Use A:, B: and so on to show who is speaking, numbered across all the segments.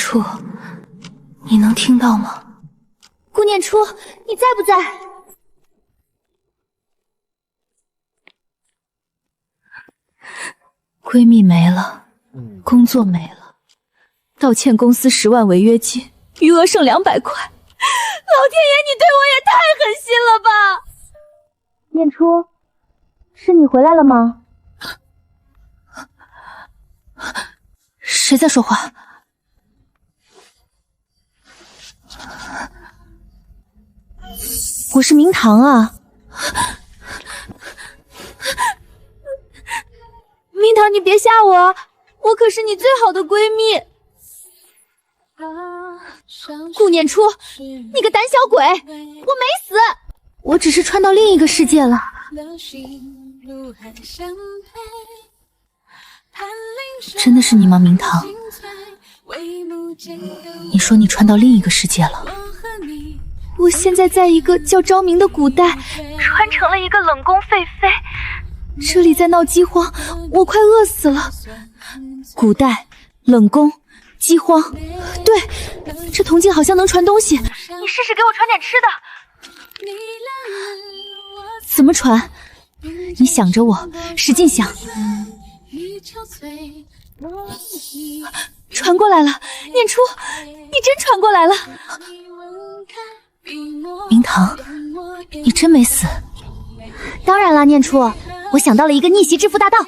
A: 初，你能听到吗？
B: 顾念初，你在不在？
A: 闺蜜没了，工作没了，倒欠公司10万违约金，余额剩200块。老天爷，你对我也太狠心了吧！
B: 念初，是你回来了吗？
A: 谁在说话？我是明堂啊！
B: 明堂，你别吓我，我可是你最好的闺蜜。顾念初，你个胆小鬼，我没死，我只是穿到另一个世界了。
A: 真的是你吗，明堂？你说你穿到另一个世界了？
B: 我现在在一个叫昭明的古代，穿成了一个冷宫废妃。这里在闹饥荒，我快饿死了。
A: 古代冷宫饥荒，
B: 对，这铜镜好像能传东西，你试试给我传点吃的。
A: 怎么传？你想着我，使劲想。传过来了，念初，你真传过来了。明堂，你真没死？
B: 当然啦，念初，我想到了一个逆袭致富大道。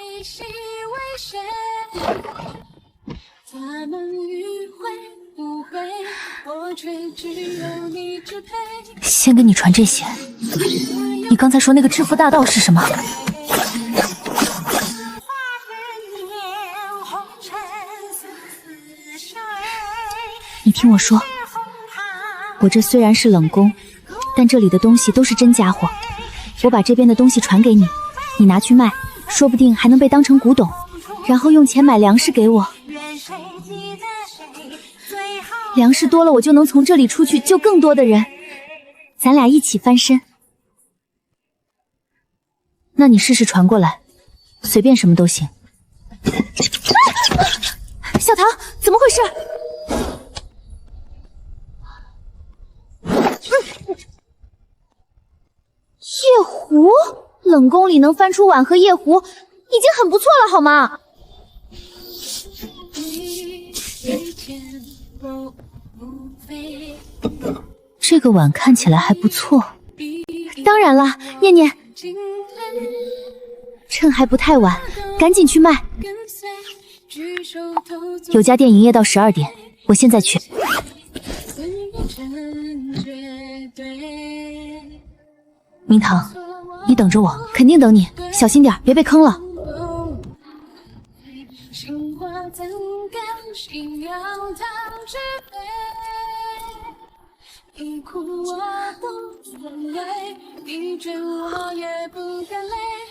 A: 先给你传这些。你刚才说那个致富大道是什么？你听我说，我这虽然是冷宫，但这里的东西都是真家伙。我把这边的东西传给你，你拿去卖，说不定还能被当成古董，然后用钱买粮食给我。粮食多了，我就能从这里出去救更多的人，咱俩一起翻身。那你试试传过来，随便什么都行。
B: 小唐，怎么回事？夜壶，冷宫里能翻出碗和夜壶，已经很不错了，好吗？
A: 这个碗看起来还不错。
B: 当然了，念念，趁还不太晚，赶紧去卖。
A: 有家店营业到12点，我现在去。明堂，你等着我，肯定等你，小心点，别被坑了。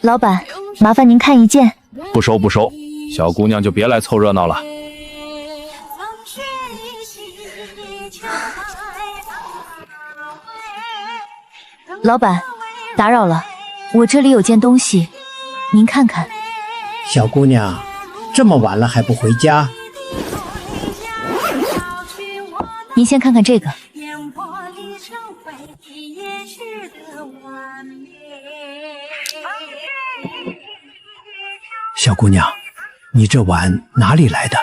A: 老板，麻烦您看一件。
C: 不收不收，小姑娘就别来凑热闹了。
A: 老板，打扰了，我这里有件东西，您看看。
D: 小姑娘，这么晚了还不回家？
A: 您先看看这个。
D: 小姑娘，你这碗哪里来的？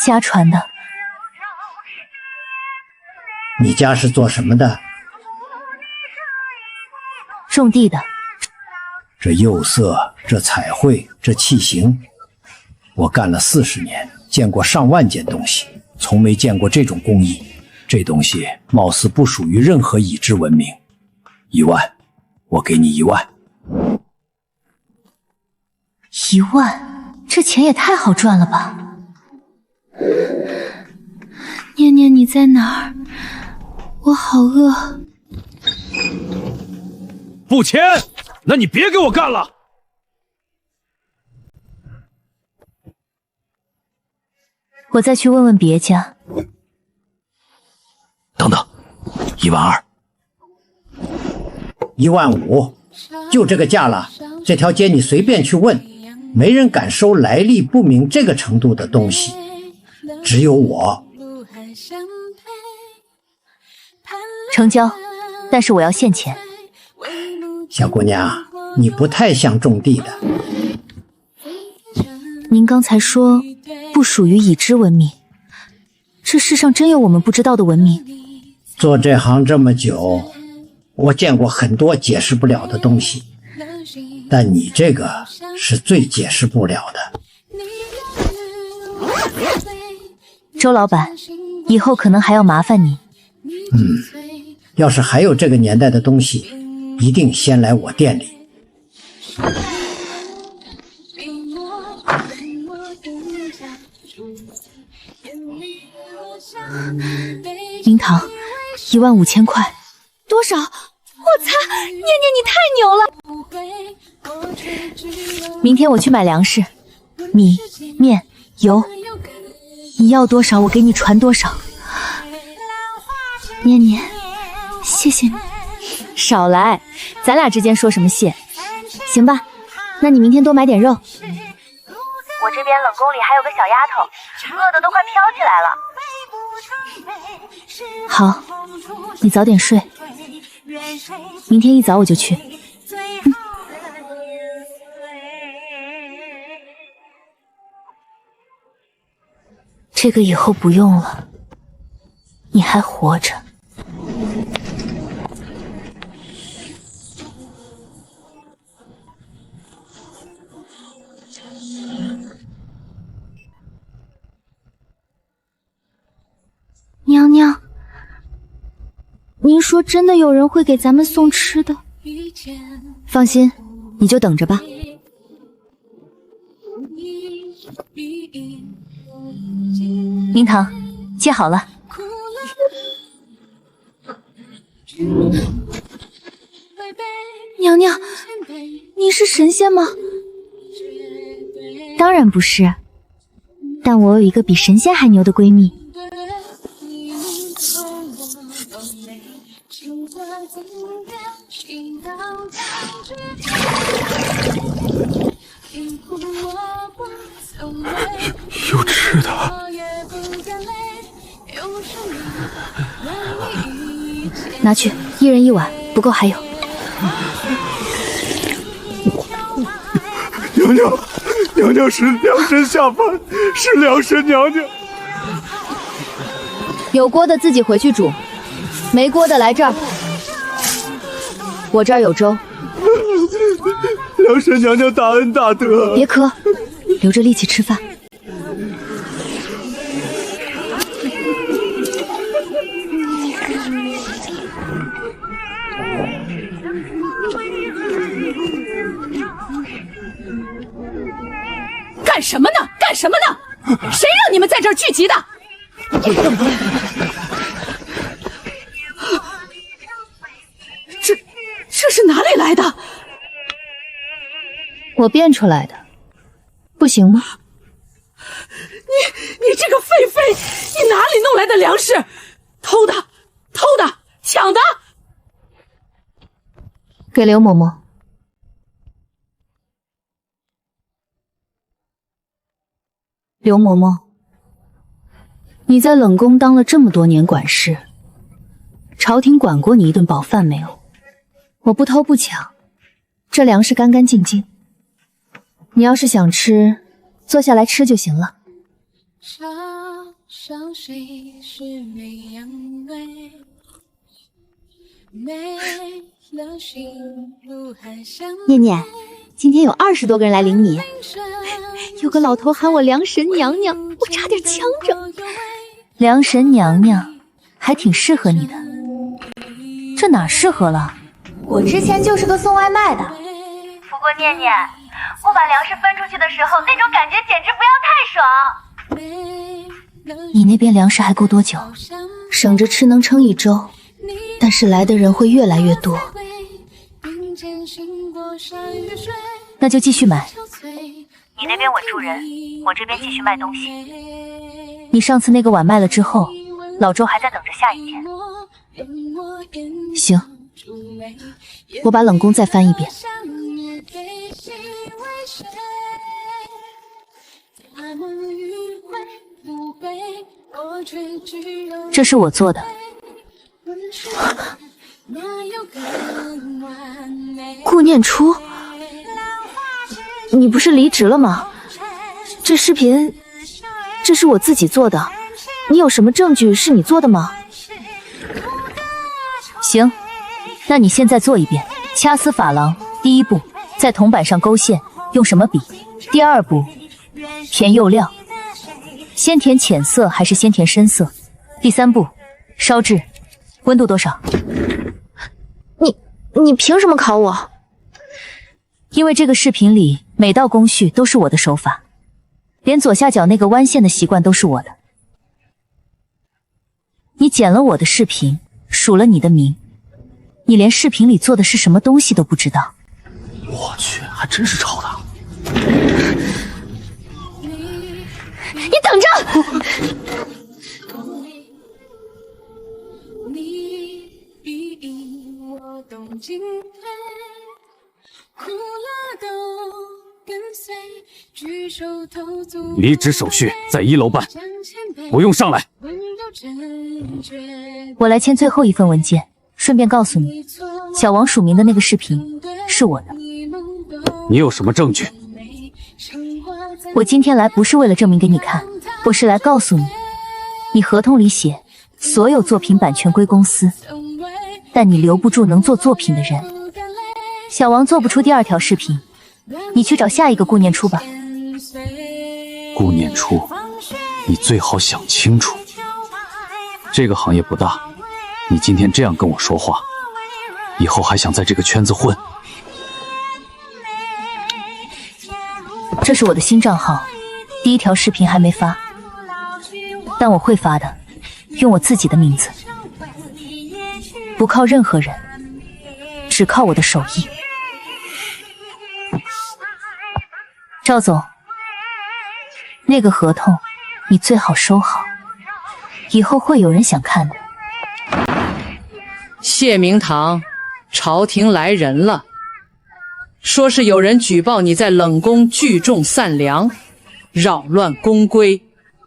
A: 家传的。
D: 你家是做什么的？
A: 种地的。
D: 这釉色，这彩绘，这器型，我干了40年，见过上万件东西，从没见过这种工艺。这东西貌似不属于任何已知文明。1万，我给你1万。
A: 1万，这钱也太好赚了吧！
B: 念念，你在哪儿？我好饿。
C: 不签，那你别给我干了。
A: 我再去问问别家。
C: 等等，1万2。
D: 1万5，就这个价了。这条街你随便去问，没人敢收来历不明这个程度的东西。只有我。
A: 成交，但是我要现钱。
D: 小姑娘，你不太像种地的。
A: 您刚才说不属于已知文明，这世上真有我们不知道的文明？
D: 做这行这么久，我见过很多解释不了的东西，但你这个是最解释不了的。
A: 周老板，以后可能还要麻烦你。
D: 要是还有这个年代的东西，一定先来我店里。
A: 明堂，15000块。
B: 多少？我擦！念念你太牛了！
A: 明天我去买粮食，米、面、油，你要多少我给你传多少。
B: 念念，谢谢你。
A: 少来，咱俩之间说什么谢？行吧，那你明天多买点肉。我这边冷宫里还有个小丫头，饿得都快飘起来了。好，你早点睡，明天一早我就去。这个以后不用了，你还活着。
B: 娘娘，您说真的有人会给咱们送吃的？
A: 放心，你就等着吧。明堂，接好了。
B: 娘娘，您是神仙吗？
A: 当然不是，但我有一个比神仙还牛的闺蜜。
C: 有吃的。
A: 拿去，1人1碗，不够还有。
C: 娘娘，娘娘是良神下凡，是良神娘娘。
A: 有锅的自己回去煮，没锅的来这儿。我这儿有粥。
C: 良神娘娘大恩大德。
A: 别磕，留着力气吃饭。
E: 干什么呢？干什么呢？谁让你们在这儿聚集的？这是哪里来的？
A: 我变出来的，不行吗？
E: 你这个废妃，你哪里弄来的粮食？偷的，抢的！
A: 给刘嬷嬷。刘嬷嬷，你在冷宫当了这么多年管事，朝廷管过你一顿饱饭没有？我不偷不抢，这粮食干干净净。你要是想吃，坐下来吃就行了。
B: 念念，今天有20多个人来领米，有个老头喊我良神娘娘，我差点呛着。
A: 良神娘娘还挺适合你的，这哪适合了？
B: 我之前就是个送外卖的。不过念念，我把粮食分出去的时候，那种感觉简直不要太爽。
A: 你那边粮食还够多久？省着吃能撑1周，但是来的人会越来越多。那就继续买。你那边稳住人，我这边继续卖东西。你上次那个碗卖了之后，老周还在等着下一件。行，我把冷宫再翻一遍。这是我做的。
B: 顾念初，你不是离职了吗？这视频，这是我自己做的，你有什么证据是你做的吗？
A: 行，那你现在做一遍。掐丝珐琅，第一步，在铜板上勾线，用什么笔？第二步，填釉料，先填浅色还是先填深色？第三步，烧制，温度多少？
B: 你凭什么考我？
A: 因为这个视频里每道工序都是我的手法，连左下角那个弯线的习惯都是我的。你剪了我的视频，署了你的名，你连视频里做的是什么东西都不知道。
C: 我去，还真是抄的。
B: 你等着！
C: 离职手续在1楼办，不用上来。
A: 我来签最后一份文件，顺便告诉你，小王署名的那个视频是我的。
C: 你有什么证据？
A: 我今天来不是为了证明给你看，我是来告诉你，你合同里写所有作品版权归公司，但你留不住能做作品的人。小王做不出第2条视频，你去找下一个顾念初吧。
C: 顾念初，你最好想清楚，这个行业不大，你今天这样跟我说话，以后还想在这个圈子混？
A: 这是我的新账号，第1条视频还没发，但我会发的，用我自己的名字，不靠任何人，只靠我的手艺。赵总，那个合同你最好收好，以后会有人想看的。
E: 谢明堂，朝廷来人了，说是有人举报你在冷宫聚众散粮，扰乱宫规。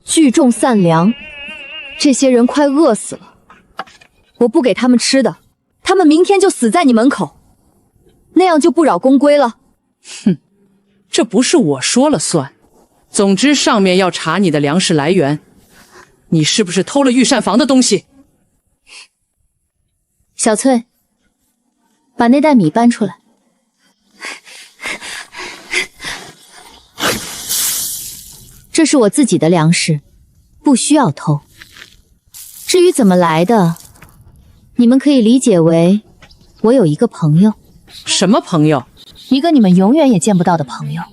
B: 聚众散粮，这些人快饿死了，我不给他们吃的，他们明天就死在你门口，那样就不扰宫规了。
E: 哼，这不是我说了算。总之上面要查你的粮食来源，你是不是偷了御膳房的东西？
A: 小翠，把那袋米搬出来。这是我自己的粮食，不需要偷。至于怎么来的，你们可以理解为我有一个朋友。
E: 什么朋友？
A: 一个你们永远也见不到的朋友。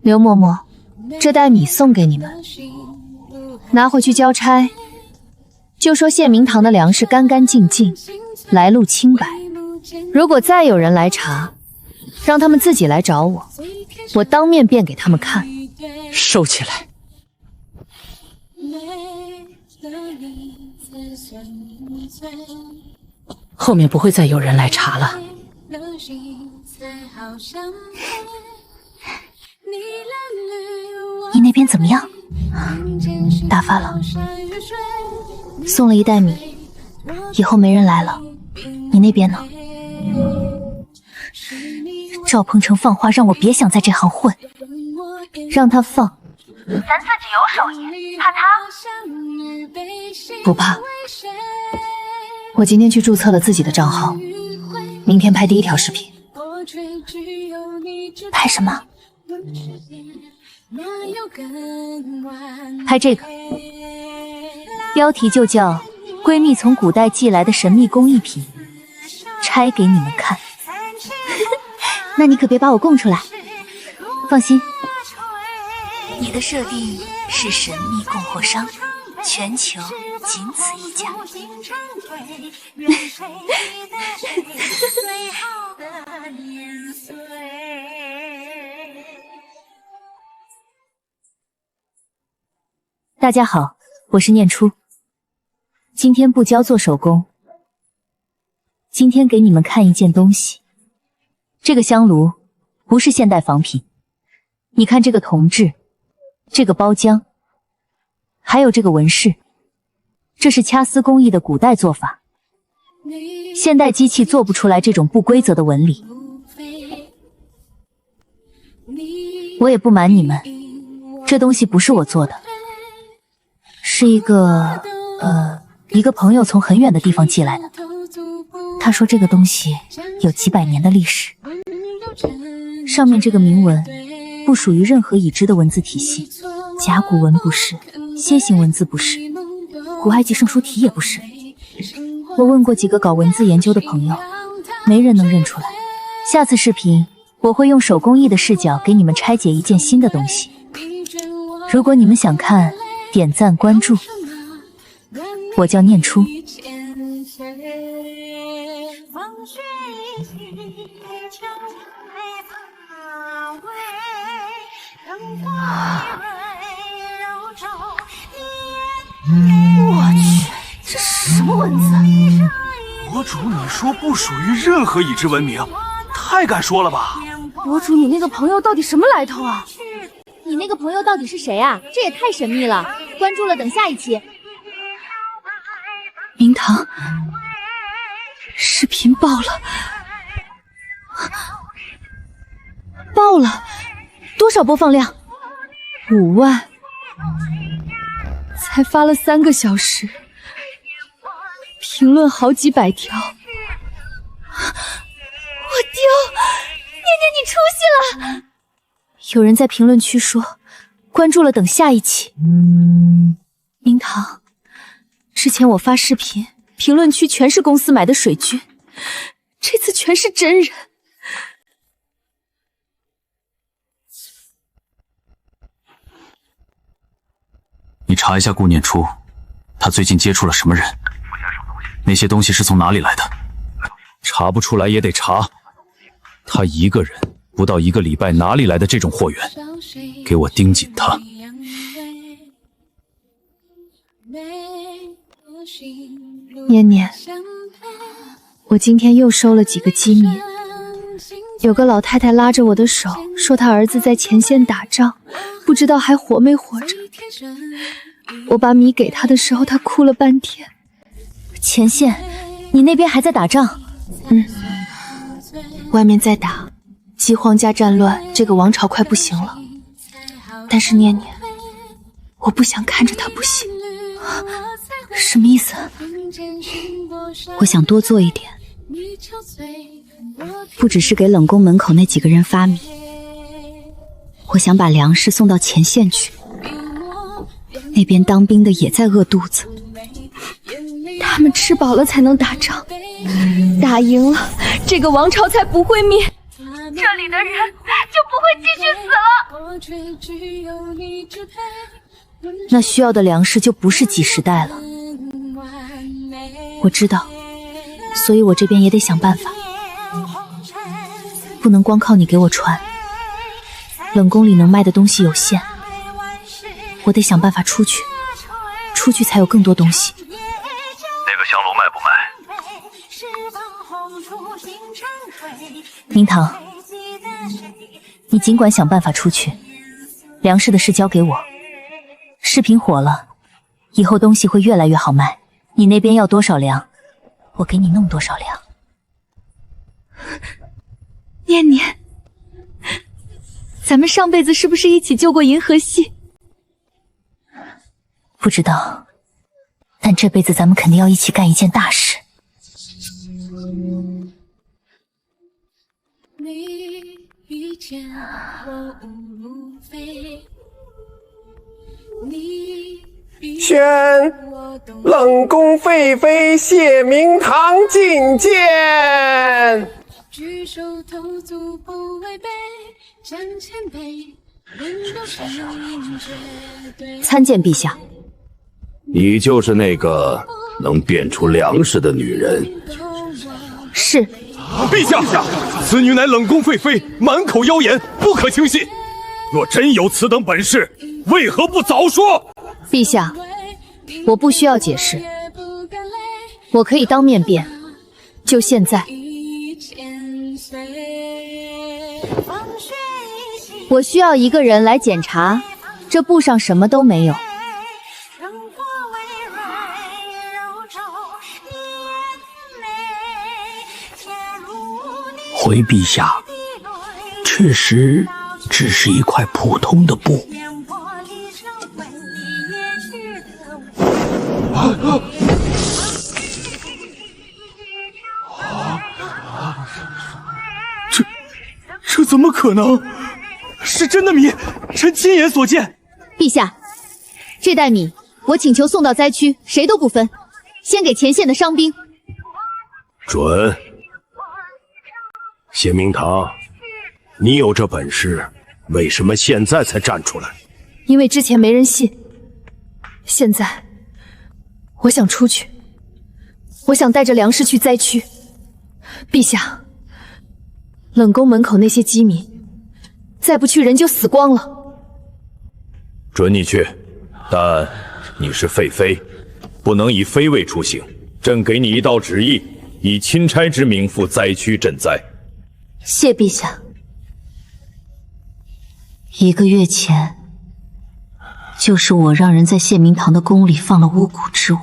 A: 刘嬷嬷，这袋米送给你们，拿回去交差，就说谢明堂的粮食干干净净，来路清白。如果再有人来查，让他们自己来找我，我当面变给他们看。
E: 收起来。后面不会再有人来查了。
A: 你那边怎么样？打发了，送了1袋米，以后没人来了。你那边呢？赵鹏程放话让我别想在这行混，让他放。
F: 咱自己有手艺，怕他？
A: 不怕。我今天去注册了自己的账号，明天拍第1条视频。拍什么？拍这个，标题就叫“闺蜜从古代寄来的神秘工艺品，拆给你们看”。那你可别把我供出来，放心。你的设定是神秘供货商，全球仅此一家。大家好，我是念初。今天不教做手工，今天给你们看一件东西。这个香炉不是现代仿品，你看这个铜制，这个包浆，还有这个纹饰，这是掐丝工艺的古代做法，现代机器做不出来这种不规则的纹理。我也不瞒你们，这东西不是我做的，是一个朋友从很远的地方寄来的。他说这个东西有几百年的历史，上面这个铭文不属于任何已知的文字体系，甲骨文不是，楔形文字不是，古埃及圣书体也不是。我问过几个搞文字研究的朋友，没人能认出来。下次视频我会用手工艺的视角给你们拆解一件新的东西。如果你们想看，点赞关注。我叫念初。
G: 我去，这是什么文字？
H: 博主，你说不属于任何已知文明，太敢说了吧？
G: 博主，你那个朋友到底什么来头啊？
A: 你那个朋友到底是谁啊？这也太神秘了！关注了，等下一期。
G: 明堂，视频爆了，爆了，多少播放量？5万，才发了3个小时，评论好几百条。我丢，念念你出息了！有人在评论区说，关注了，等下一期。明堂，之前我发视频，评论区全是公司买的水军，这次全是真人。
C: 你查一下顾念初，他最近接触了什么人？那些东西是从哪里来的？查不出来也得查。他一个人不到1个礼拜，哪里来的这种货源？给我盯紧他。
G: 念念，我今天又收了几个机密。有个老太太拉着我的手，说她儿子在前线打仗，不知道还活没活着。我把米给她的时候，她哭了半天。
A: 前线，你那边还在打仗？
G: 外面在打，饥荒加战乱，这个王朝快不行了。但是念念，我不想看着他不行。
A: 什么意思？我想多做一点，不只是给冷宫门口那几个人发米，我想把粮食送到前线去。那边当兵的也在饿肚子，
G: 他们吃饱了才能打仗，打赢了，这个王朝才不会灭，这里的人就不会继续死了。
A: 那需要的粮食就不是几10袋了。我知道，所以我这边也得想办法，不能光靠你给我传。冷宫里能卖的东西有限，我得想办法出去，出去才有更多东西。
H: 那个香炉卖不卖？
A: 明堂，你尽管想办法出去，粮食的事交给我。视频火了，以后东西会越来越好卖。你那边要多少粮，我给你弄多少粮。
G: 念念，咱们上辈子是不是一起救过银河系？
A: 不知道，但这辈子咱们肯定要一起干一件大事。
I: 宣冷宫废妃谢明堂觐见。举手投足不违背，向前辈，人都是绝对。
A: 参见陛下。
J: 你就是那个能变出粮食的女人？
A: 是。
H: 陛下，此女乃冷宫废妃，满口妖言，不可轻信。若真有此等本事，为何不早说？
G: 陛下，我不需要解释，我可以当面辩，就现在。我需要一个人来检查，这布上什么都没有。
D: 回陛下，确实只是一块普通的布。
H: 这怎么可能？是真的米，臣亲眼所见。
B: 陛下，这袋米我请求送到灾区，谁都不分，先给前线的伤兵。
J: 准。谢明堂，你有这本事，为什么现在才站出来？
G: 因为之前没人信，现在我想出去，我想带着粮食去灾区。陛下，冷宫门口那些饥民，再不去人就死光了。
J: 准你去，但你是废妃，不能以妃位出行。朕给你一道旨意，以钦差之名赴灾区赈灾。
A: 谢陛下。1个月前，就是我让人在谢明堂的宫里放了巫蛊之物。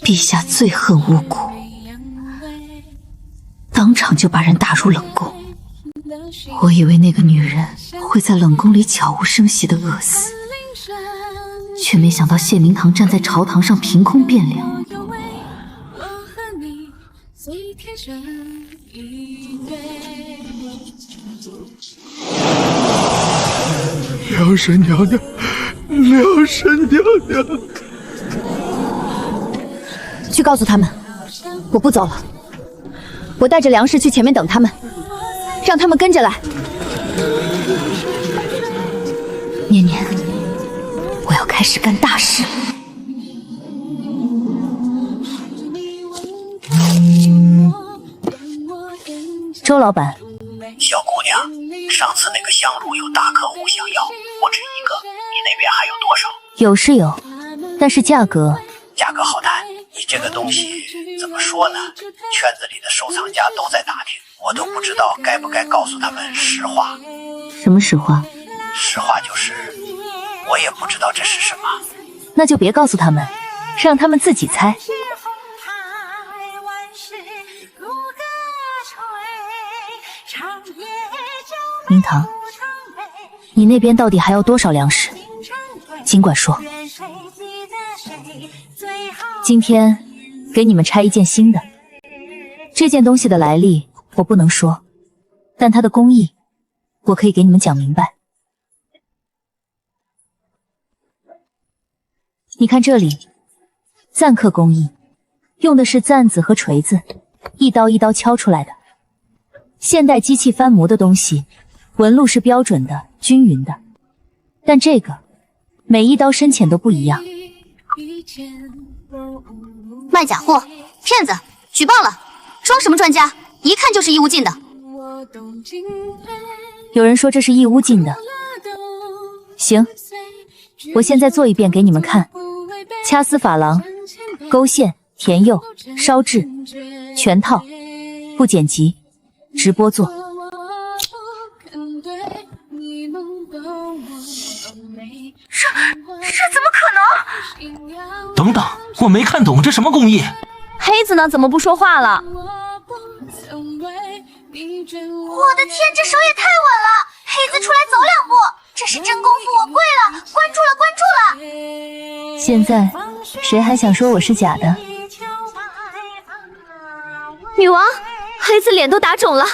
A: 陛下最恨巫蛊，当场就把人打入冷宫。我以为那个女人会在冷宫里悄无声息地饿死，却没想到谢明堂站在朝堂上凭空变凉。
H: 梁神娘娘，梁神娘娘，
B: 去告诉他们，我不走了，我带着粮食去前面等他们，让他们跟着来。
A: 念念，我要开始干大事了。周老板，
D: 小姑娘，上次那个香炉有大客户想要，不止一个，你那边还有多少？
A: 有是有，但是价格
D: 好谈。你这个东西怎么说呢？圈子里的收藏家都在打听，我都不知道该不该告诉他们实话。
A: 什么实话？
D: 实话就是，我也不知道这是什么。
A: 那就别告诉他们，让他们自己猜。明堂，你那边到底还要多少粮食？尽管说。今天给你们拆一件新的，这件东西的来历我不能说，但它的工艺我可以给你们讲明白。你看这里，簪刻工艺，用的是簪子和锤子，一刀一刀敲出来的。现代机器翻模的东西，纹路是标准的、均匀的，但这个每一刀深浅都不一样。
K: 卖假货、骗子，举报了！装什么专家？一看就是义乌进的。
A: 有人说这是义乌进的。行，我现在做一遍给你们看。掐丝珐琅、勾线、填釉、烧制，全套，不剪辑，直播做。
F: 这怎么可能？
L: 等等，我没看懂这什么工艺。
G: 黑子呢？怎么不说话了？
F: 我的天，这手也太稳了！黑子出来走2步，这是真功夫，我跪了！关注了，关注了！
A: 现在谁还想说我是假的？
G: 女王，黑子脸都打肿了，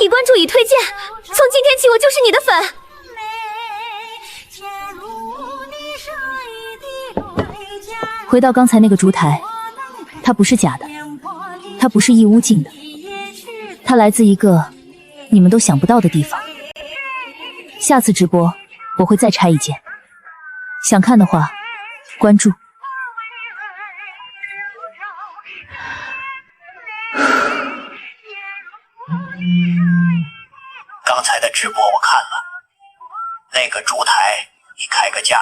G: 已关注已推荐，从今天起我就是你的粉。
A: 回到刚才那个烛台，它不是假的，它不是义乌进的，它来自一个你们都想不到的地方。下次直播我会再拆一件，想看的话关注。
D: 刚才的直播我看了，那个烛台你开个价。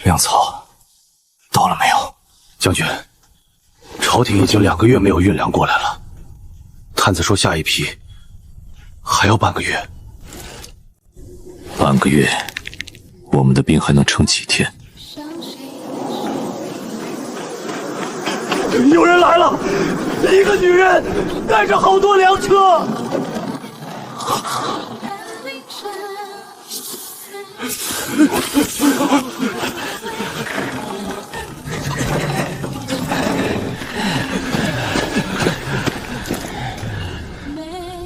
C: 粮草到了没有？将军，朝廷已经2个月没有运粮过来了，探子说下一批还要半个月。半个月，我们的兵还能撑几天？
H: 有人来了，一个女人带着好多粮车。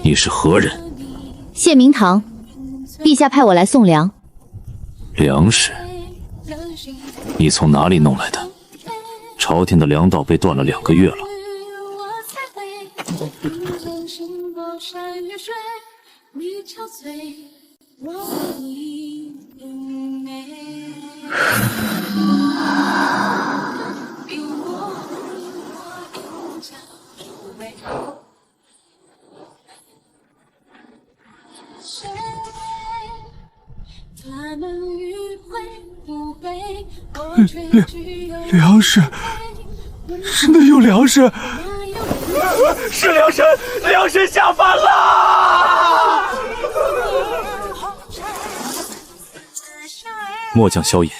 C: 你是何人？
A: 谢明堂，陛下派我来送粮。
C: 粮食？你从哪里弄来的？朝廷的粮道被断了2个月了。
H: 粮食，真的有粮食，是粮神，粮神下凡了！
C: 末将萧衍，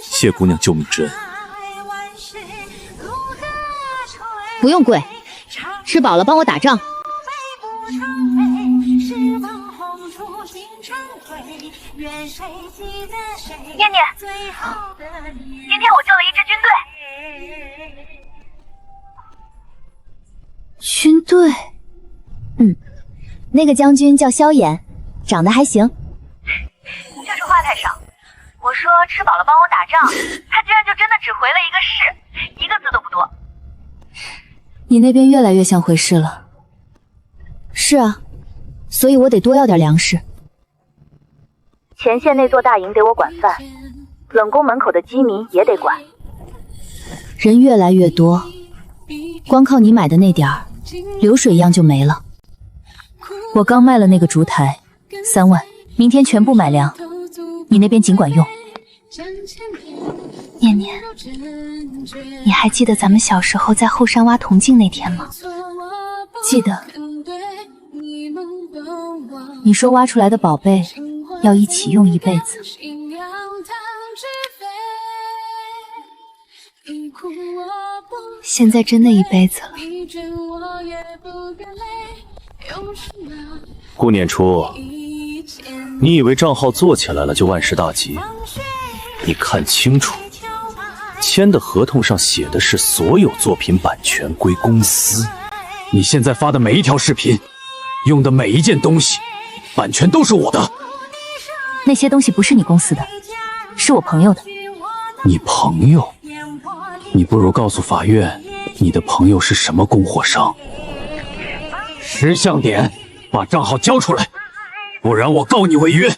C: 谢姑娘救命之恩。
A: 不用跪，吃饱了帮我打仗。
F: 念念，今天我救了一支军队。
A: 军队？那个将军叫萧衍，长得还行。
F: 就是话太少。我说吃饱了帮我打仗，他居然就真的只回了一个是，一个字都不多。
A: 你那边越来越像回事了。是啊，所以我得多要点粮食。
F: 前线那座大营得我管饭，冷宫门口的饥民也得管。
A: 人越来越多，光靠你买的那点儿，流水一样就没了。我刚卖了那个烛台，3万，明天全部买粮。你那边尽管用。
G: 念念，你还记得咱们小时候在后山挖铜镜那天吗？
A: 记得。你说挖出来的宝贝要一起用一辈子。
G: 现在真的一辈子了。
C: 顾念初，你以为账号做起来了就万事大吉？你看清楚，签的合同上写的是所有作品版权归公司。你现在发的每一条视频，用的每一件东西，版权都是我的。
A: 那些东西不是你公司的，是我朋友的。
C: 你朋友？你不如告诉法院，你的朋友是什么供货商。识相点，把账号交出来，不然我告你违约。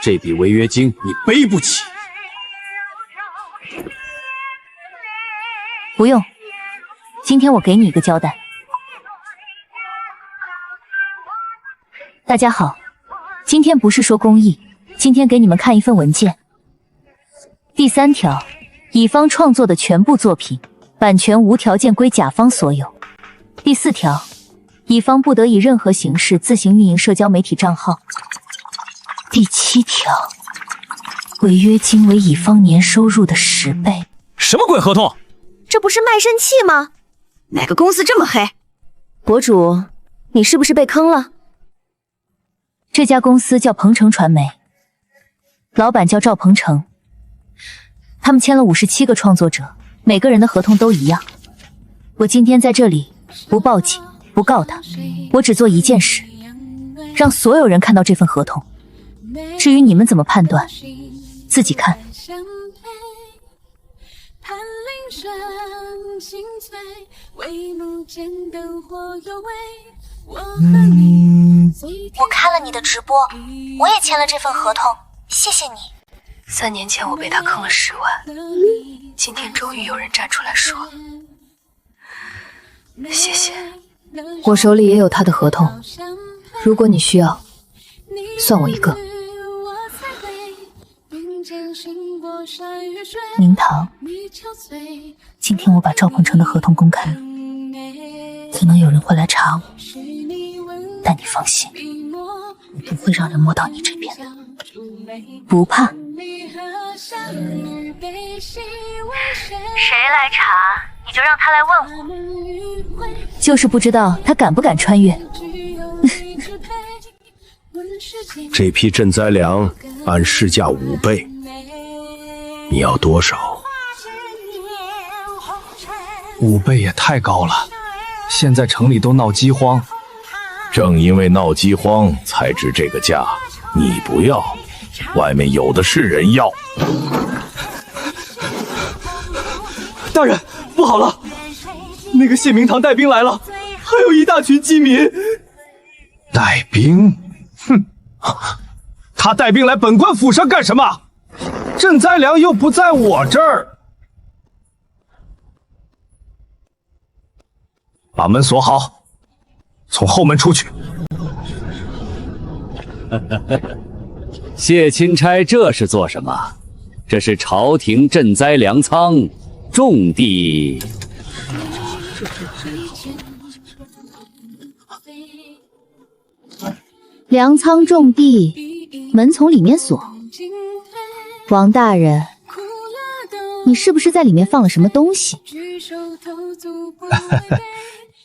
C: 这笔违约金你背不起。
A: 不用，今天我给你一个交代。大家好，今天不是说公益，今天给你们看一份文件。第3条，乙方创作的全部作品，版权无条件归甲方所有。第4条，乙方不得以任何形式自行运营社交媒体账号。第7条，违约金为乙方年收入的10倍。
L: 什么鬼合同？
G: 这不是卖身契吗？哪个公司这么黑？
A: 博主，你是不是被坑了？这家公司叫鹏程传媒，老板叫赵鹏程。他们签了57个创作者，每个人的合同都一样。我今天在这里不报警，不告他，我只做一件事，让所有人看到这份合同。至于你们怎么判断，自己看。
F: 我看了你的直播，我也签了这份合同，谢谢你。
G: 3年前我被他坑了10万，今天终于有人站出来说，谢谢。
A: 我手里也有他的合同，如果你需要，算我一个。
G: 明堂，今天我把赵鹏程的合同公开了，可能有人会来查我，但你放心，我不会让人摸到你这边的，不怕。
F: 谁来查，你就让他来问我。
G: 就是不知道他敢不敢穿越。
M: 这批赈灾粮按市价5倍，你要多少
H: ？5倍也太高了，现在城里都闹饥荒。
J: 正因为闹饥荒才值这个价，你不要，外面有的是人要。
H: 大人，不好了，那个谢明堂带兵来了，还有一大群饥民。
M: 带兵？哼，他带兵来本官府上干什么？赈灾粮又不在我这儿。把门锁好，从后门出去。
C: 谢钦差这是做什么？这是朝廷赈灾粮仓，种地。
A: 粮仓种地，门从里面锁。王大人，你是不是在里面放了什么东西？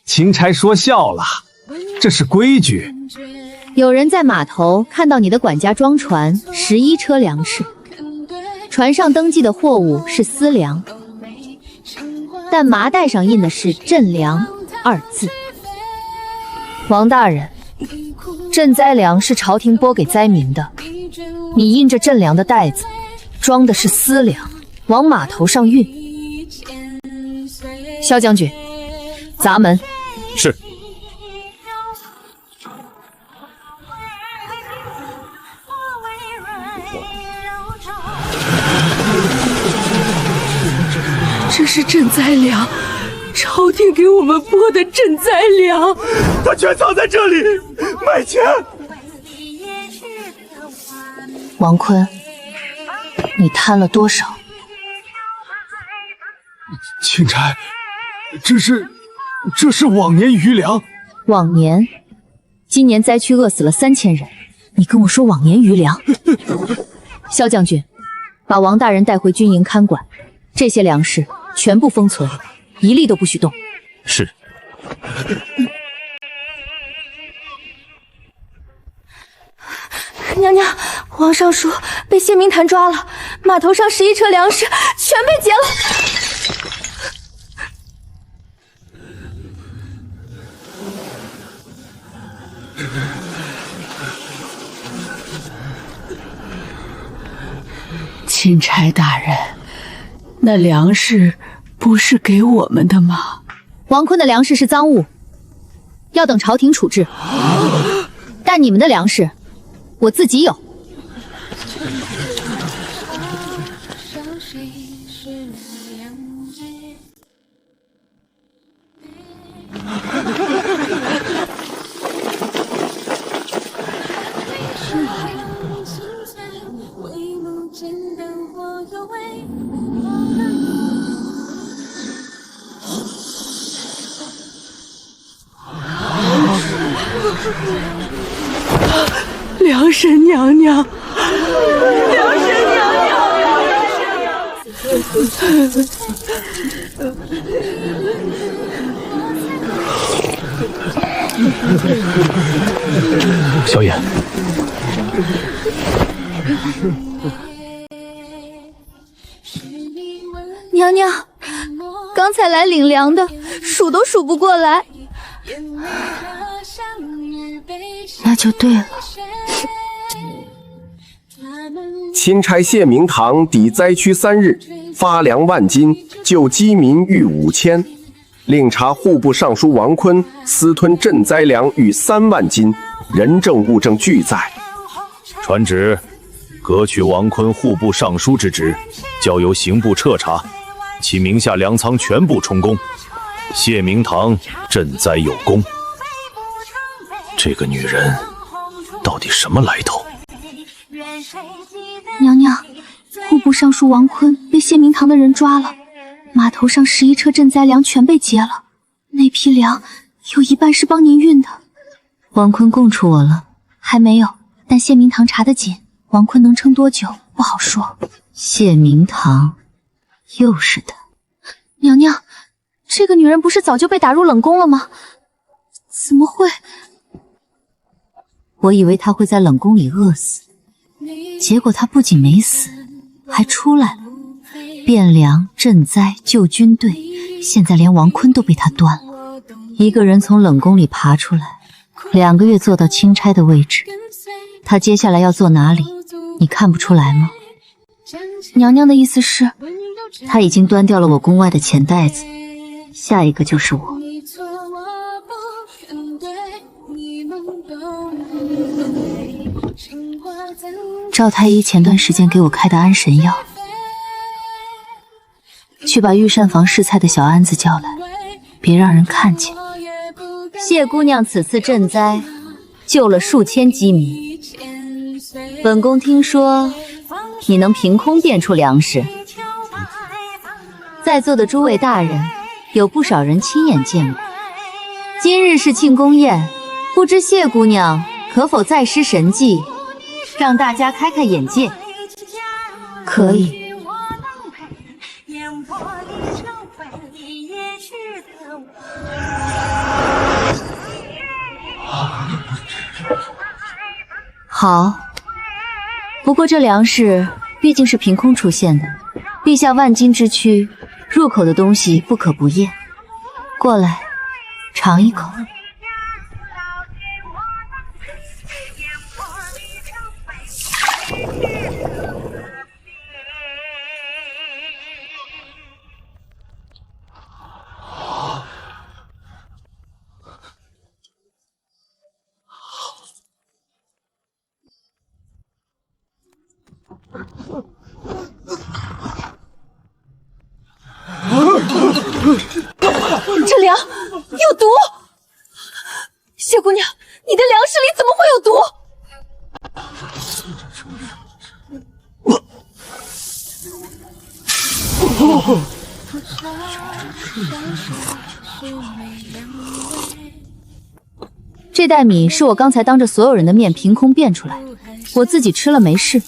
M: 钦差说笑了，这是规矩。
A: 有人在码头看到你的管家装船11车粮食，船上登记的货物是私粮，但麻袋上印的是赈粮2字。王大人，赈灾粮是朝廷拨给灾民的，你印着赈粮的袋子装的是私粮，往码头上运。萧将军，砸门。
J: 是。
E: 这是赈灾粮，朝廷给我们拨的赈灾粮，
H: 他全藏在这里，卖钱。
G: 王坤，你贪了多少？
H: 钦差，这是往年余粮。
A: 往年？今年灾区饿死了3000人，你跟我说往年余粮？萧将军，把王大人带回军营看管，这些粮食全部封存，一粒都不许动。
J: 是。
G: 娘娘，皇上说被谢明坛抓了，码头上11车粮食全被劫了。
E: 钦差大人，那粮食不是给我们的吗？
A: 王坤的粮食是赃物，要等朝廷处置。但你们的粮食，我自己有。
E: 梁神娘娘，梁神娘
C: 娘，小野。
G: 娘娘，刚才来领粮的数都数不过来。那就对了。
I: 钦差谢明堂抵灾区3日，发粮万斤，救饥民逾5000。另查户部尚书王坤私吞赈灾粮逾3万斤，人证物证俱在。
J: 传旨，革去王坤户部尚书之职，交由刑部彻查，其名下粮仓全部充公。谢明堂赈灾有功。这个女人到底什么来头？
G: 娘娘，户部户尚书王坤被谢明堂的人抓了，码头上11车赈灾粮全被劫了，那批粮有一半是帮您运的。王坤供出我了？还没有，但谢明堂查得紧，王坤能撑多久不好说。
B: 谢明堂，又是他。
G: 娘娘，这个女人不是早就被打入冷宫了吗？怎么会？
B: 我以为她会在冷宫里饿死，结果她不仅没死，还出来了，变粮、赈灾、救军队，现在连王坤都被她端了。一个人从冷宫里爬出来，2个月做到钦差的位置，她接下来要做哪里，你看不出来吗？
G: 娘娘的意思是，
B: 她已经端掉了我宫外的钱袋子，下一个就是我。
G: 赵太医前段时间给我开的安神药，去把御膳房试菜的小安子叫来，别让人看见。
B: 谢姑娘此次赈灾，救了数千饥民。本宫听说你能凭空变出粮食，在座的诸位大人，有不少人亲眼见过。今日是庆功宴，不知谢姑娘可否再施神迹，让大家开开眼界？
G: 可以。
B: 好，不过这粮食毕竟是凭空出现的，陛下万金之躯，入口的东西不可不咽。过来，尝一口。
G: 这粮有毒！谢姑娘，你的粮食里怎么会有毒？
B: 这袋米是我刚才当着所有人的面凭空变出来的，我自己吃了没事。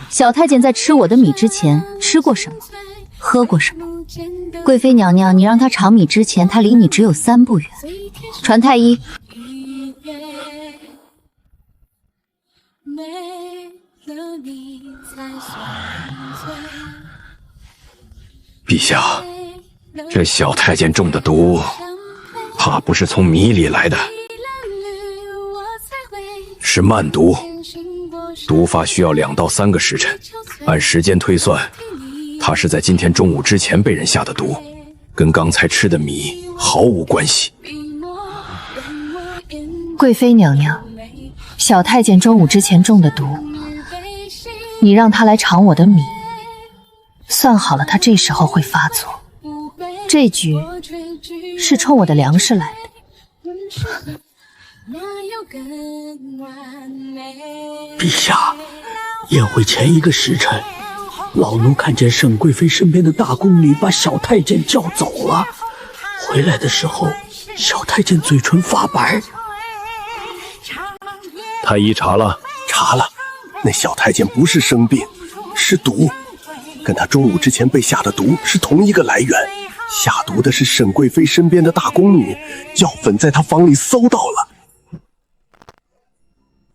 B: 小太监在吃我的米之前吃过什么，喝过什么？贵妃娘娘，你让他尝米之前，他离你只有3步远。传太医。
N: 陛下，这小太监中的毒，怕不是从米里来的，是慢毒。毒发需要2到3个时辰，按时间推算，他是在今天中午之前被人下的毒，跟刚才吃的米毫无关系。
G: 贵妃娘娘，小太监中午之前中的毒，你让他来尝我的米，算好了他这时候会发作。这局是冲我的粮食来的。
O: 陛下，宴会前1个时辰，老奴看见沈贵妃身边的大宫女把小太监叫走了，回来的时候，小太监嘴唇发白。
J: 太医查了？
P: 查了，那小太监不是生病，是毒，跟他中午之前被下的毒是同一个来源。下毒的是沈贵妃身边的大宫女，药粉在她房里搜到了。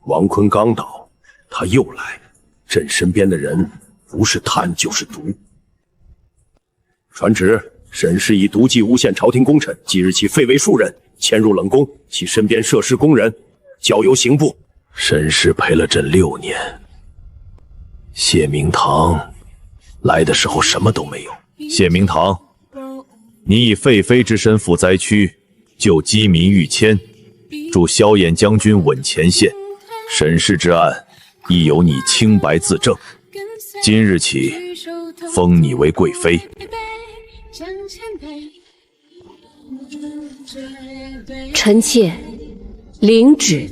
J: 王坤刚倒，他又来，朕身边的人不是贪就是毒。传旨，沈氏以毒计诬陷朝廷功臣，即日起废为庶人，迁入冷宫，其身边涉事宫人交由刑部。沈氏陪了朕6年，谢明堂来的时候什么都没有。谢明堂，你以废妃之身赴灾区，救饥民逾千，助萧衍将军稳前线。沈氏之案，亦由你清白自证。今日起，封你为贵妃。
Q: 臣妾领旨。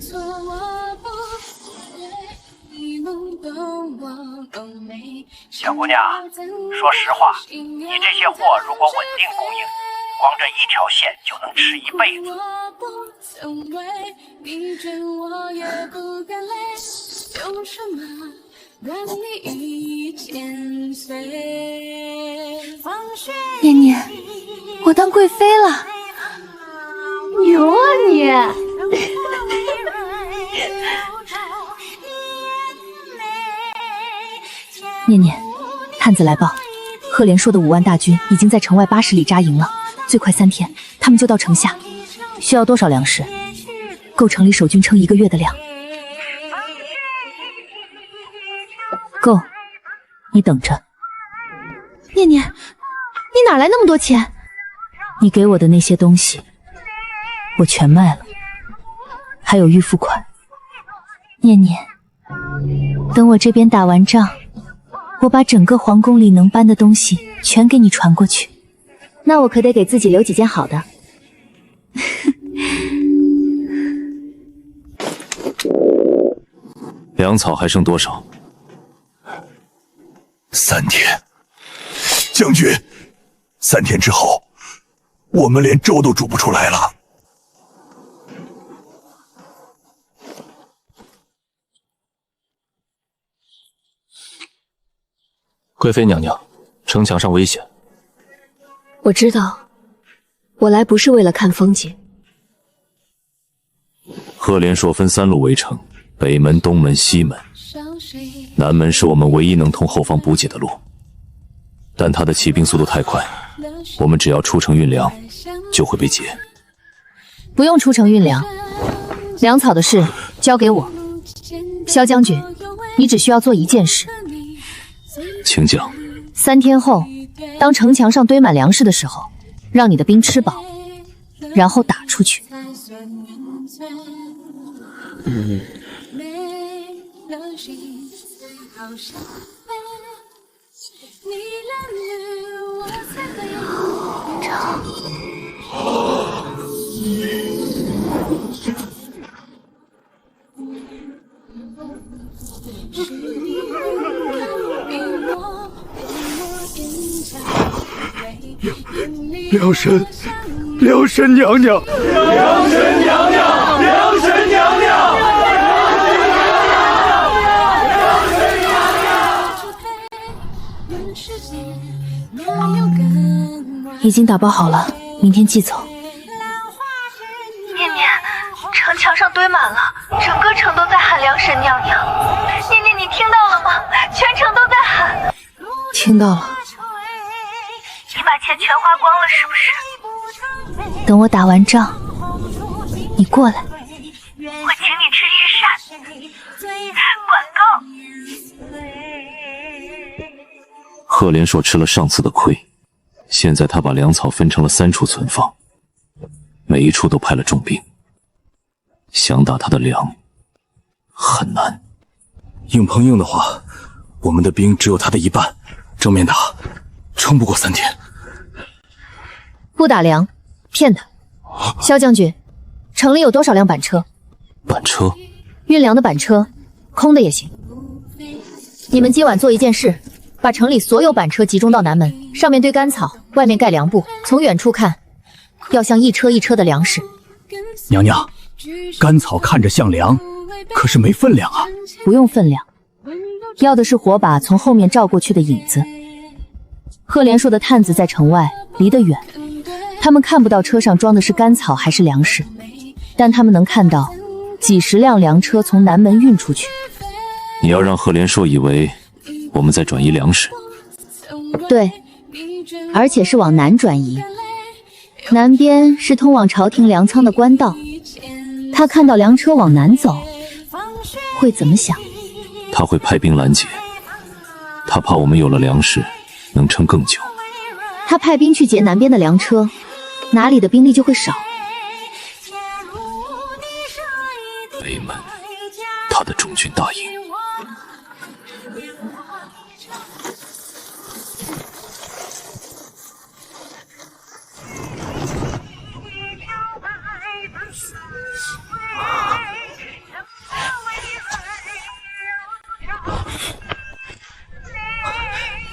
D: 小姑娘，说实话，你这些货如果稳定供应，光这一条线就能吃一辈
G: 子。念念，我当贵妃了，
Q: 牛啊你！
A: 念念，探子来报，赫连说的5万大军已经在城外80里扎营了，最快3天他们就到城下。需要多少粮食？够城里守军撑1个月的粮。够，你等着。
G: 念念，你哪来那么多钱？
A: 你给我的那些东西，我全卖了，还有预付款。念念，等我这边打完仗，我把整个皇宫里能搬的东西全给你传过去。那我可得给自己留几件好的。
J: 粮草还剩多少
P: ？3天。将军，3天之后，我们连粥都煮不出来了。
C: 贵妃娘娘，城墙上危险。
Q: 我知道，我来不是为了看风景。
J: 赫连硕分3路围城，北门、东门、西门。南门是我们唯一能通后方补给的路，但他的骑兵速度太快，我们只要出城运粮，就会被劫。
A: 不用出城运粮，粮草的事交给我。萧将军，你只需要做一件事。
J: 请讲。
A: 3天后，当城墙上堆满粮食的时候，让你的兵吃饱，然后打出去。
H: 梁神娘娘，梁神娘娘，梁神娘娘。
A: 已经打包好了，明天寄走。
F: 念念，城墙上堆满了，整个城都在喊梁神娘娘。念念，你听到了吗？全城都在喊。
A: 听到了。
F: 你把钱全花光了是不是？
A: 等我打完仗，你过来。
F: 我请你吃御膳。管够。
J: 赫连硕吃了上次的亏，现在他把粮草分成了3处存放，每一处都派了重兵，想打他的粮很难。
M: 硬碰硬的话，我们的兵只有他的1半，正面打撑不过3天。
A: 不打粮，骗他。萧将军，城里有多少辆板车？
J: 板车？
A: 运粮的板车，空的也行。你们今晚做一件事，把城里所有板车集中到南门，上面堆干草，外面盖粮布。从远处看，要像一车一车的粮食。
M: 娘娘，干草看着像粮，可是没分量啊。
A: 不用分量，要的是火把从后面照过去的影子。赫连硕的探子在城外，离得远，他们看不到车上装的是干草还是粮食，但他们能看到几10辆粮车从南门运出去。
J: 你要让赫连硕以为我们在转移粮食？
A: 对，而且是往南转移。南边是通往朝廷粮仓的官道，他看到粮车往南走，会怎么想？
J: 他会派兵拦截，他怕我们有了粮食能撑更久。
A: 他派兵去劫南边的粮车，哪里的兵力就会少。
J: 北门，他的中军大营。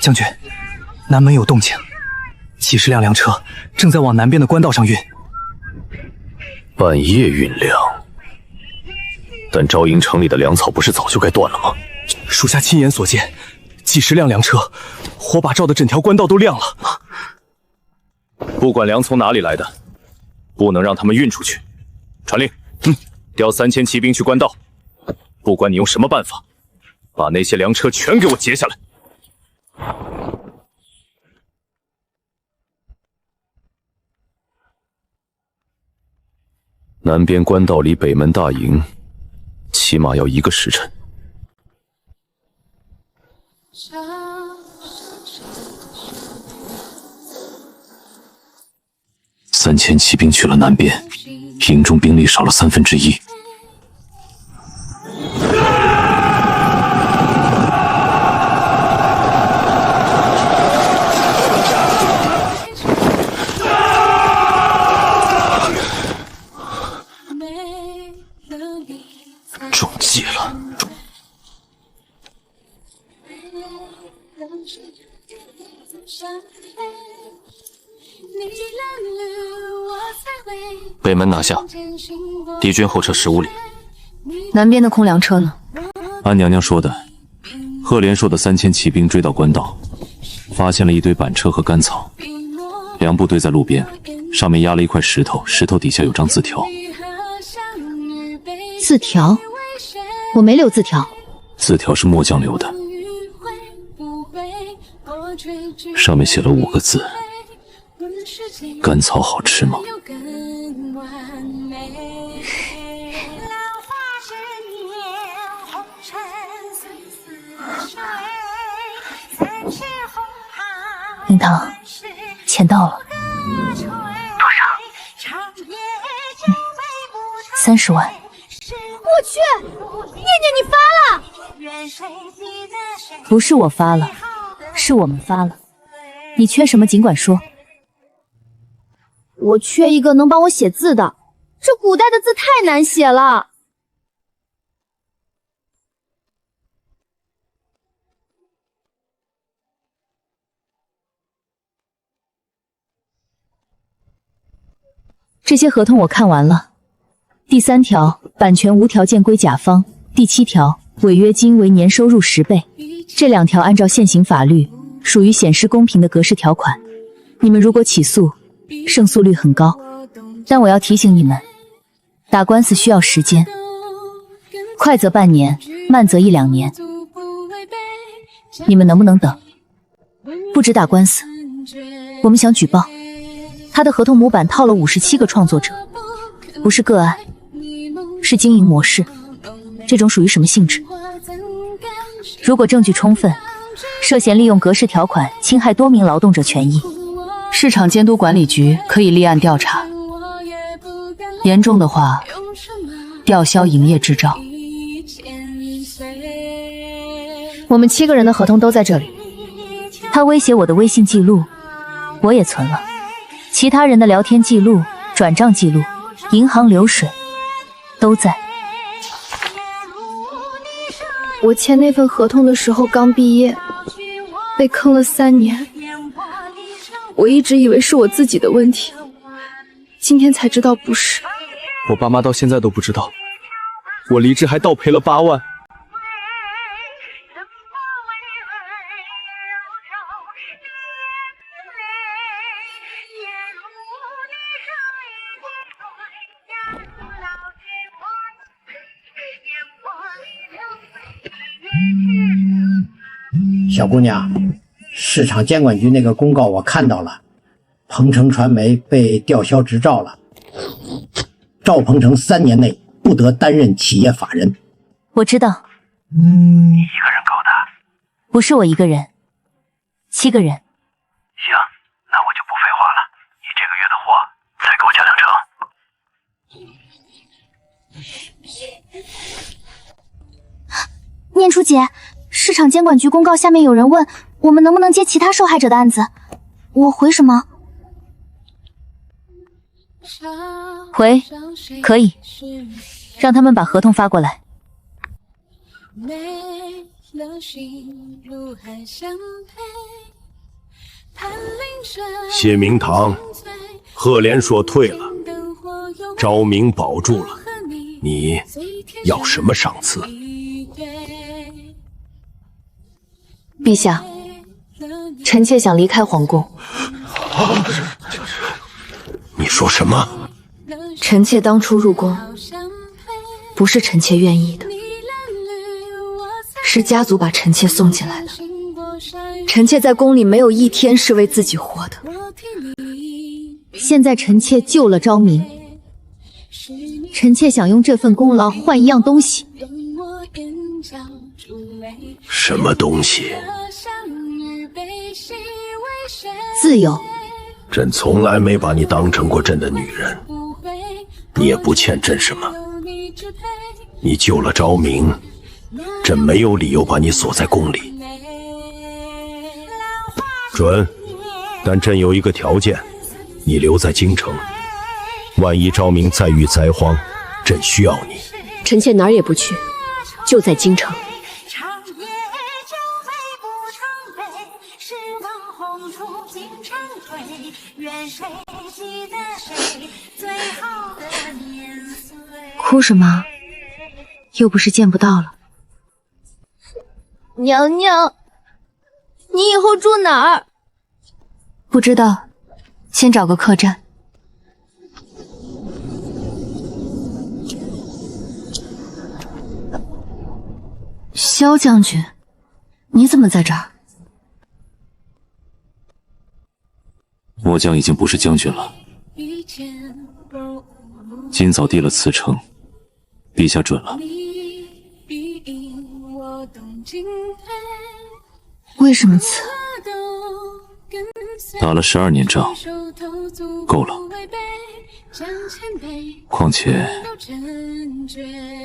R: 将军，南门有动静，几十辆粮车正在往南边的官道上运。
J: 半夜运粮，但昭营城里的粮草不是早就该断了吗？
R: 属下亲眼所见，几十辆粮车，火把照的整条官道都亮了。
J: 不管粮从哪里来的，不能让他们运出去。传令，调3000骑兵去官道，不管你用什么办法，把那些粮车全给我截下来。南边官道离北门大营起码要1个时辰。
C: 3000骑兵去了南边，营中兵力少了1/3。
J: 中计了！
C: 北门拿下，敌军后撤15里。
G: 南边的空粮车呢？
C: 按娘娘说的，赫连硕的3000骑兵追到官道，发现了一堆板车和干草，粮部堆在路边，上面压了一块石头，石头底下有张字条。
A: 字条？我没留字条。
C: 字条是末将留的，上面写了5个字：甘草好吃吗？
A: 灵堂，钱到了。
F: 多少
A: ？30万。
F: 我去，念念你发了！
A: 不是我发了，是我们发了。你缺什么尽管说。
G: 我缺一个能帮我写字的，这古代的字太难写了。
A: 这些合同我看完了。第3条，版权无条件归甲方；第7条，违约金为年收入10倍。这2条按照现行法律，属于显示公平的格式条款。你们如果起诉，胜诉率很高。但我要提醒你们，打官司需要时间，快则半年，慢则1、2年。你们能不能等？不止打官司，我们想举报。他的合同模板套了57个创作者，不是个案，是经营模式。这种属于什么性质？如果证据充分，涉嫌利用格式条款侵害多名劳动者权益，
E: 市场监督管理局可以立案调查，严重的话，吊销营业执照。
G: 我们7个人的合同都在这里。
A: 他威胁我的微信记录，我也存了。其他人的聊天记录、转账记录、银行流水都在。
G: 我签那份合同的时候刚毕业，被坑了3年。我一直以为是我自己的问题，今天才知道不是。
R: 我爸妈到现在都不知道，我离职还倒赔了8万。
D: 小姑娘，市场监管局那个公告我看到了，鹏程传媒被吊销执照了，赵鹏程3年内不得担任企业法人。
A: 我知道。
D: 你一个人搞的？
A: 不是我一个人，7个人。
D: 行，那我就不废话了，你这个月的货再给我加2成。
A: 念初姐，市场监管局公告下面有人问我们能不能接其他受害者的案子，我回什么？回，可以，让他们把合同发过来。
P: 谢明堂，赫连说退了，昭明保住了，你要什么赏赐？
Q: 陛下，臣妾想离开皇宫。
P: 你说什么？
Q: 臣妾当初入宫，不是臣妾愿意的，是家族把臣妾送进来的。臣妾在宫里没有一天是为自己活的。
A: 现在臣妾救了昭明，臣妾想用这份功劳换一样东西。
P: 什么东西？
A: 自由。
P: 朕从来没把你当成过朕的女人，你也不欠朕什么。你救了昭明，朕没有理由把你锁在宫里。准，但朕有一个条件，你留在京城，万一昭明再遇灾荒，朕需要你。
Q: 臣妾哪儿也不去，就在京城。
A: 哭什么？又不是见不到了。
G: 娘娘，你以后住哪儿？
A: 不知道，先找个客栈。萧将军，你怎么在这儿？
C: 末将已经不是将军了，今早递了辞呈，陛下准了。
A: 为什么辞？
C: 打了12年仗，够了。况且，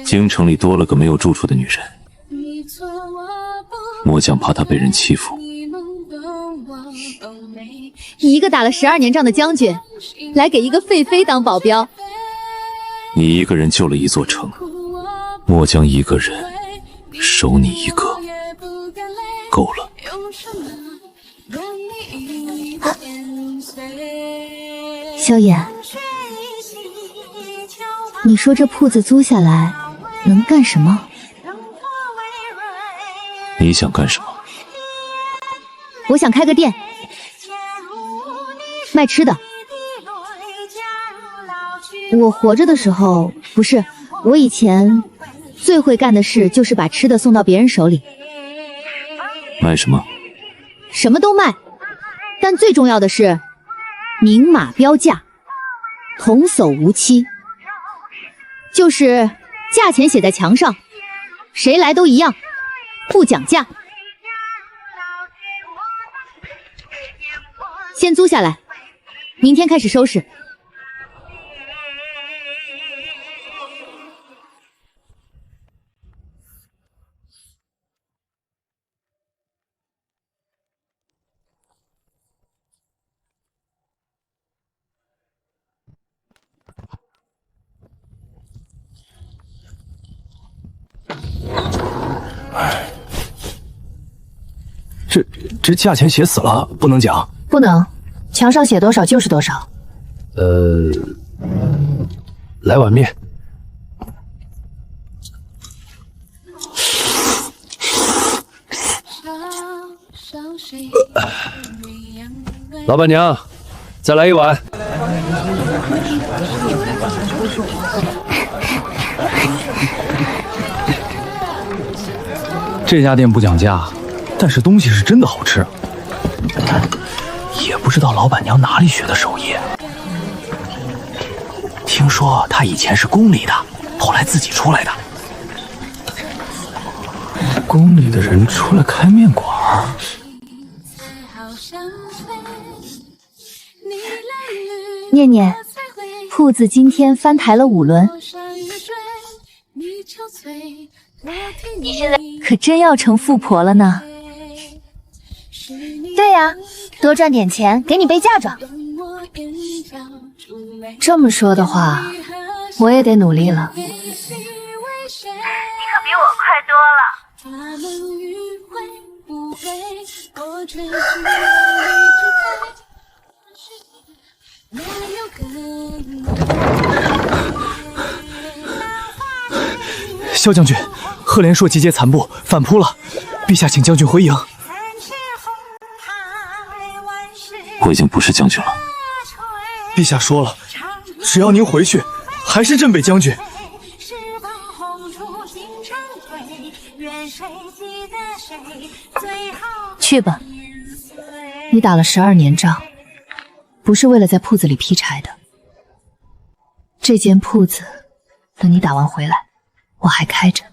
C: 京城里多了个没有住处的女人，末将怕她被人欺负。
A: 一个打了12年仗的将军，来给一个废妃当保镖。
C: 你一个人救了一座城，末将一个人守你一个，够了。
A: 萧衍，你说这铺子租下来能干什么？
C: 你想干什么？
A: 我想开个店，卖吃的。我活着的时候，不是，我以前最会干的事就是把吃的送到别人手里。
C: 卖什么？
A: 什么都卖，但最重要的是明码标价，童叟无欺，就是价钱写在墙上，谁来都一样，不讲价。先租下来，明天开始收拾。
R: 这价钱写死了，不能讲。
Q: 不能，墙上写多少就是多少。
R: 来碗面。
M: 老板娘，再来一碗。
R: 这家店不讲价，但是东西是真的好吃。也不知道老板娘哪里学的手艺。听说她以前是宫里的，后来自己出来的。宫里的人出来开面馆。
A: 念念，铺子今天翻台了5轮，
F: 你现在
A: 可真要成富婆了呢。
G: 对呀，多赚点钱给你备嫁妆。
Q: 这么说的话，我也得努力了。
F: 你可比我快多了。
R: 萧将军，赫连硕集结残部反扑了，陛下请将军回营。
C: 我已经不是将军了。
R: 陛下说了，只要您回去，还是镇北将军。
A: 去吧，你打了12年仗，不是为了在铺子里劈柴的。这间铺子，等你打完回来，我还开着。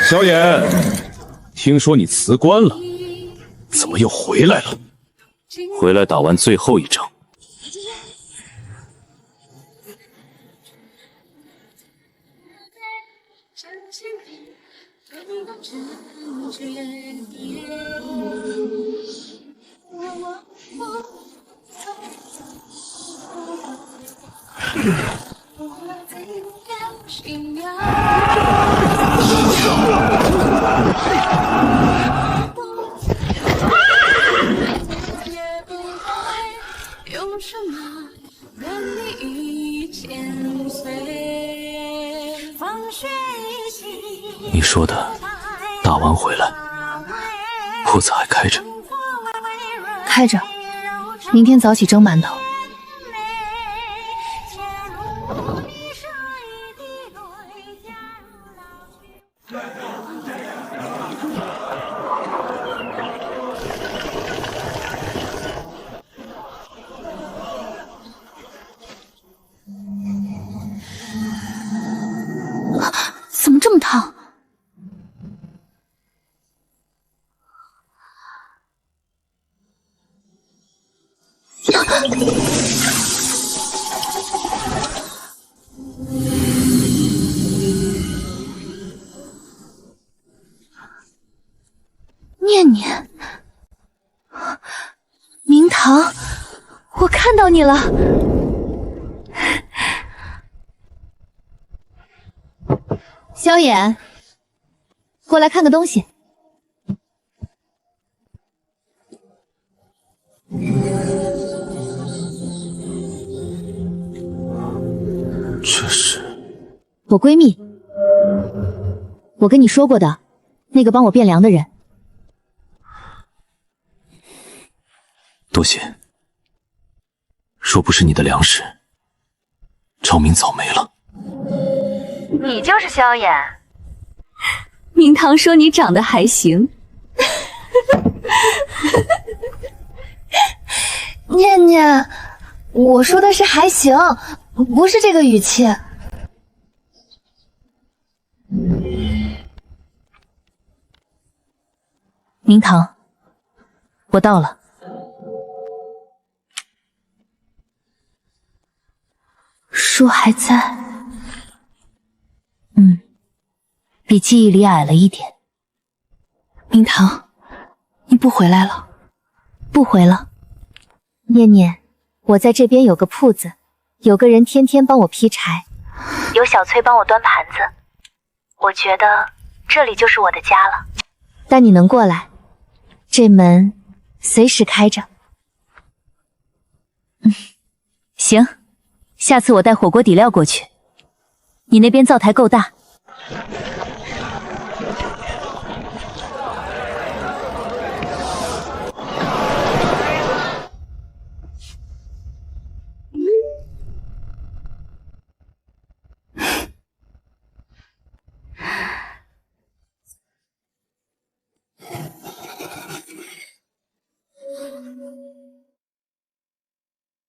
J: 萧衍，听说你辞官了，怎么又回来了？
C: 回来打完最后一仗。你说的打完回来，铺子还开着？
A: 开着，明天早起蒸馒头。怎么这么烫？念念，明堂，我看到你了。萧衍，过来看个东西。
C: 这是
A: 我闺蜜，我跟你说过的，那个帮我变粮的人。
C: 多谢。若不是你的粮食，昭明早没了。
F: 你就是萧衍。
Q: 明堂说你长得还行。
G: 念念，我说的是还行，不是这个语气。
A: 明堂，我到了。树还在，比记忆里矮了一点。明堂，你不回来了？不回了。念念，我在这边有个铺子，有个人天天帮我劈柴，
F: 有小崔帮我端盘子，我觉得这里就是我的家了。
A: 但你能过来，这门随时开着。行，下次我带火锅底料过去。你那边灶台够大。